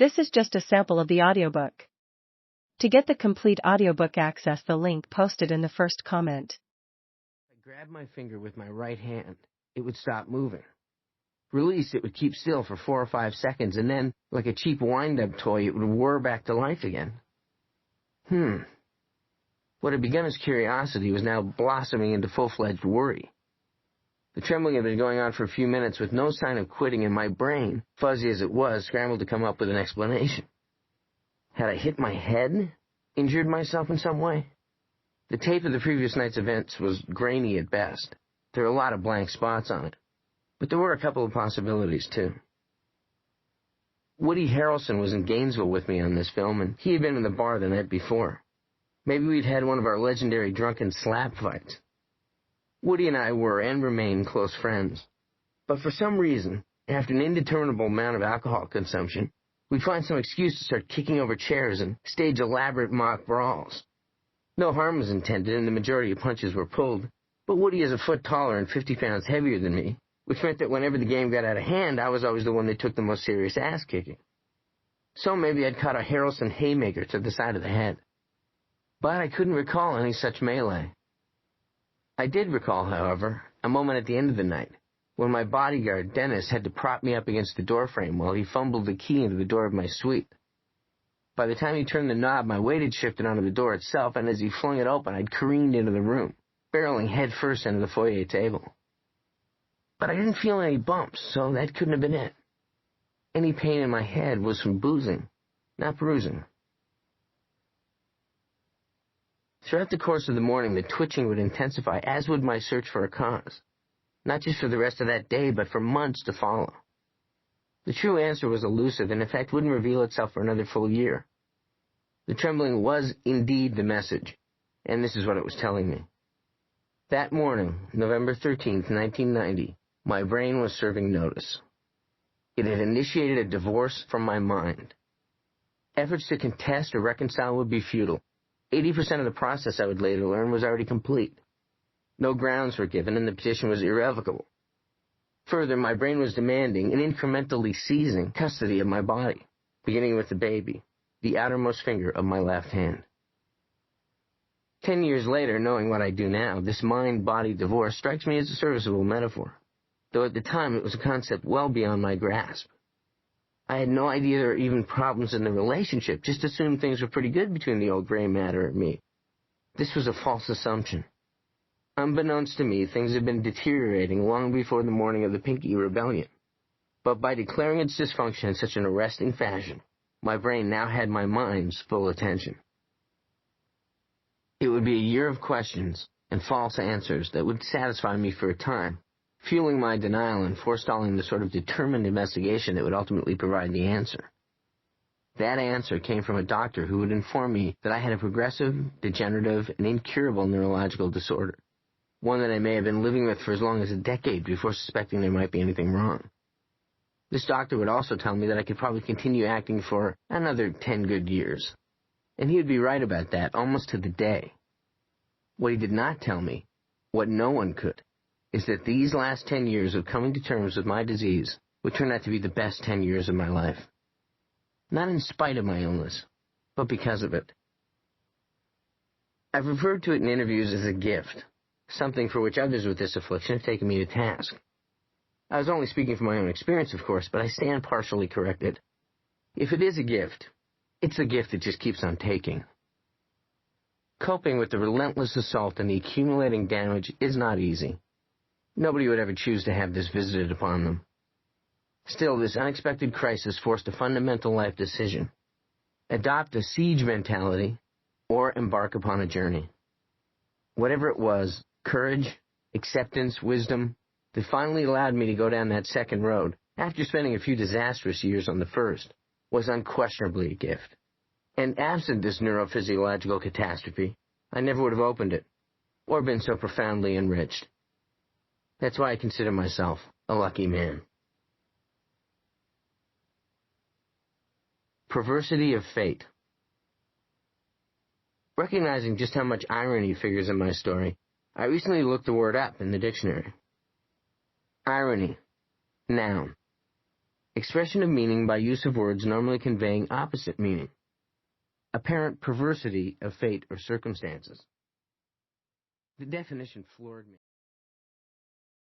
This is just a sample of the audiobook. To get the complete audiobook, access the link posted in the first comment. I grabbed my finger with my right hand. It would stop moving. Release, it would keep still for 4 or 5 seconds, and then, like a cheap wind-up toy, it would whir back to life again. What had begun as curiosity was now blossoming into full-fledged worry. The trembling had been going on for a few minutes with no sign of quitting, and my brain, fuzzy as it was, scrambled to come up with an explanation. Had I hit my head? Injured myself in some way? The tape of the previous night's events was grainy at best. There were a lot of blank spots on it. But there were a couple of possibilities, too. Woody Harrelson was in Gainesville with me on this film, and he had been in the bar the night before. Maybe we'd had one of our legendary drunken slap fights. Woody and I were and remain close friends. But for some reason, after an indeterminable amount of alcohol consumption, we'd find some excuse to start kicking over chairs and stage elaborate mock brawls. No harm was intended, and the majority of punches were pulled, but Woody is a foot taller and 50 pounds heavier than me, which meant that whenever the game got out of hand, I was always the one that took the most serious ass-kicking. So maybe I'd caught a Harrelson haymaker to the side of the head. But I couldn't recall any such melee. I did recall, however, a moment at the end of the night, when my bodyguard, Dennis, had to prop me up against the doorframe while he fumbled the key into the door of my suite. By the time he turned the knob, my weight had shifted onto the door itself, and as he flung it open, I'd careened into the room, barreling headfirst into the foyer table. But I didn't feel any bumps, so that couldn't have been it. Any pain in my head was from boozing, not bruising. Throughout the course of the morning, the twitching would intensify, as would my search for a cause. Not just for the rest of that day, but for months to follow. The true answer was elusive, and in fact wouldn't reveal itself for another full year. The trembling was indeed the message, and this is what it was telling me. That morning, November 13th, 1990, my brain was serving notice. It had initiated a divorce from my mind. Efforts to contest or reconcile would be futile. 80% of the process, I would later learn, was already complete. No grounds were given, and the petition was irrevocable. Further, my brain was demanding and incrementally seizing custody of my body, beginning with the baby, the outermost finger of my left hand. 10 years later, knowing what I do now, this mind-body divorce strikes me as a serviceable metaphor, though at the time it was a concept well beyond my grasp. I had no idea there were even problems in the relationship, just assumed things were pretty good between the old gray matter and me. This was a false assumption. Unbeknownst to me, things had been deteriorating long before the morning of the Pinky Rebellion. But by declaring its dysfunction in such an arresting fashion, my brain now had my mind's full attention. It would be a year of questions and false answers that would satisfy me for a time, fueling my denial and forestalling the sort of determined investigation that would ultimately provide the answer. That answer came from a doctor who would inform me that I had a progressive, degenerative, and incurable neurological disorder, one that I may have been living with for as long as a decade before suspecting there might be anything wrong. This doctor would also tell me that I could probably continue acting for another 10 good years. And he would be right about that, almost to the day. What he did not tell me, what no one could, is that these last 10 years of coming to terms with my disease would turn out to be the best 10 years of my life. Not in spite of my illness, but because of it. I've referred to it in interviews as a gift, something for which others with this affliction have taken me to task. I was only speaking from my own experience, of course, but I stand partially corrected. If it is a gift, it's a gift that just keeps on taking. Coping with the relentless assault and the accumulating damage is not easy. Nobody would ever choose to have this visited upon them. Still, this unexpected crisis forced a fundamental life decision. Adopt a siege mentality or embark upon a journey. Whatever it was, courage, acceptance, wisdom, that finally allowed me to go down that second road, after spending a few disastrous years on the first, was unquestionably a gift. And absent this neurophysiological catastrophe, I never would have opened it, or been so profoundly enriched. That's why I consider myself a lucky man. Perversity of fate. Recognizing just how much irony figures in my story, I recently looked the word up in the dictionary. Irony. Noun. Expression of meaning by use of words normally conveying opposite meaning. Apparent perversity of fate or circumstances. The definition floored me.